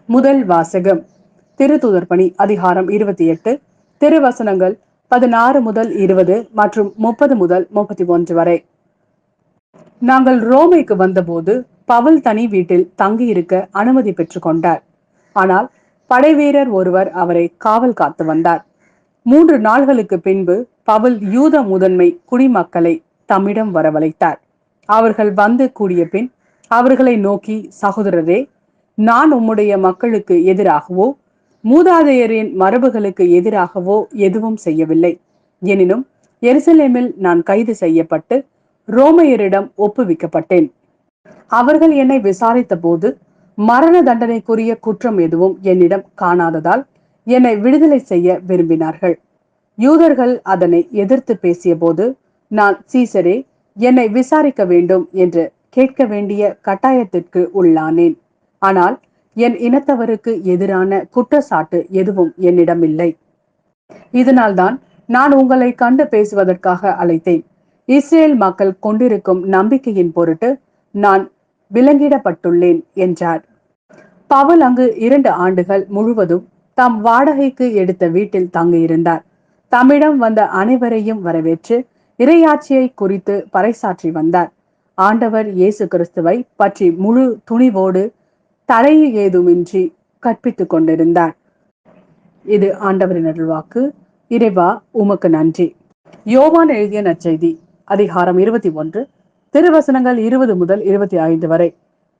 முதல் வாசகம். திருத்தூதர் பணி அதிகாரம் 28, திருவசனங்கள் 16 முதல் 20 மற்றும் 30 முதல் 31 வரை. நாங்கள் ரோமைக்கு வந்தபோது பவுல் தனி வீட்டில் தங்கியிருக்க அனுமதி பெற்றுக் கொண்டார். ஆனால் படைவீரர் ஒருவர் அவரை காவல் காத்து வந்தார். 3 நாள்களுக்கு பின்பு பவுல் யூத முதன்மை குடிமக்களை தம்மிடம் வரவழைத்தார். அவர்கள் வந்து கூடிய பின் அவர்களை நோக்கி, சகோதரரே, நான் உம்முடைய மக்களுக்கு எதிராகவோ மூதாதையரின் மரபுகளுக்கு எதிராகவோ எதுவும் செய்யவில்லை. எனினும் எருசலேமில் நான் கைது செய்யப்பட்டு ரோமையரிடம் ஒப்புவிக்கப்பட்டேன். அவர்கள் என்னை விசாரித்த போது மரண தண்டனைக்குரிய குற்றம் எதுவும் என்னிடம் காணாததால் என்னை விடுதலை செய்ய விரும்பினார்கள். யூதர்கள் அதனை எதிர்த்து பேசிய போது, நான் சீசரே, என்னை விசாரிக்க வேண்டும் என்று கேட்க வேண்டிய கட்டாயத்திற்கு உள்ளானேன். ஆனால் என் இனத்தவருக்கு எதிரான குற்றச்சாட்டு எதுவும் என்னிடம் இல்லை. இதனால்தான் நான் உங்களை கண்டு பேசுவதற்காக அழைத்தேன். இஸ்ரேல் மக்கள் கொண்டிருக்கும் நம்பிக்கையின் பொருட்டு நான் விலங்கிடப்பட்டுள்ளேன் என்றார். பவுல் அங்கு 2 ஆண்டுகள் முழுவதும் தாம் வாடகைக்கு எடுத்த வீட்டில் தங்கியிருந்தார். தம்மிடம் வந்த அனைவரையும் வரவேற்று இறையாட்சியை குறித்து பறைசாற்றி வந்தார். ஆண்டவர் இயேசு கிறிஸ்துவை பற்றி முழு துணிவோடு தடை ஏதுமின்றி கற்பித்துக் கொண்டிருந்தார். இது ஆண்டவரின் அருள்வாக்கு. இறைவா, உமக்கு நன்றி. யோவான் எழுதிய நற்செய்தி அதிகாரம் 21, திருவசனங்கள் 20 முதல் 25 வரை.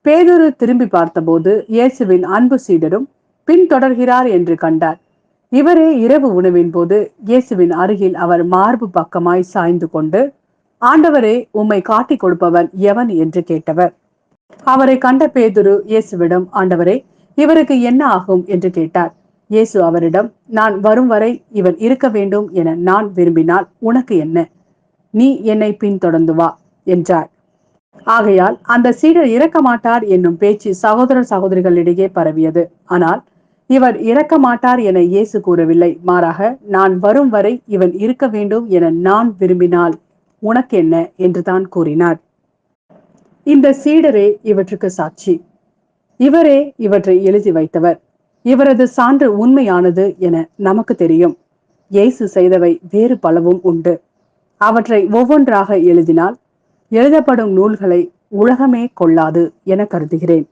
பேதுரு திரும்பி பார்த்தபோது இயேசுவின் அன்பு சீடரும் பின்தொடர்கிறார் என்று கண்டார். இவரே இரவு உணவின் போது இயேசுவின் அருகில் அவர் மார்பு பக்கமாய் சாய்ந்து கொண்டு, ஆண்டவரே, உம்மை காட்டிக் கொடுப்பவன் எவன் என்று கேட்டவர். அவரை கண்ட பேதுரு இயேசுவிடம், ஆண்டவரே, இவருக்கு என்ன ஆகும் என்று கேட்டார். இயேசு அவரிடம், நான் வரும் வரை இவன் இருக்க வேண்டும் என நான் விரும்பினால் உனக்கு என்ன? நீ என்னை பின்தொடர்ந்து வா என்றார். ஆகையால் அந்த சீடர் இறக்க மாட்டார் என்னும் பேச்சு சகோதர சகோதரிகளிடையே பரவியது. ஆனால் இவர் இறக்க மாட்டார் என இயேசு கூறவில்லை. மாறாக, நான் வரும் வரை இவன் இருக்க வேண்டும் என நான் விரும்பினால் உனக்கு என்ன என்றுதான் கூறினார். இந்த சீடரே இவற்றுக்கு சாட்சி. இவரே இவற்றை எழுதி வைத்தவர். இவரது சான்று உண்மையானது என நமக்கு தெரியும். இயேசு செய்தவை வேறு பலவும் உண்டு. அவற்றை ஒவ்வொன்றாக எழுதினால் எழுதப்படும் நூல்களை உலகமே கொள்ளாது என கருதுகிறேன்.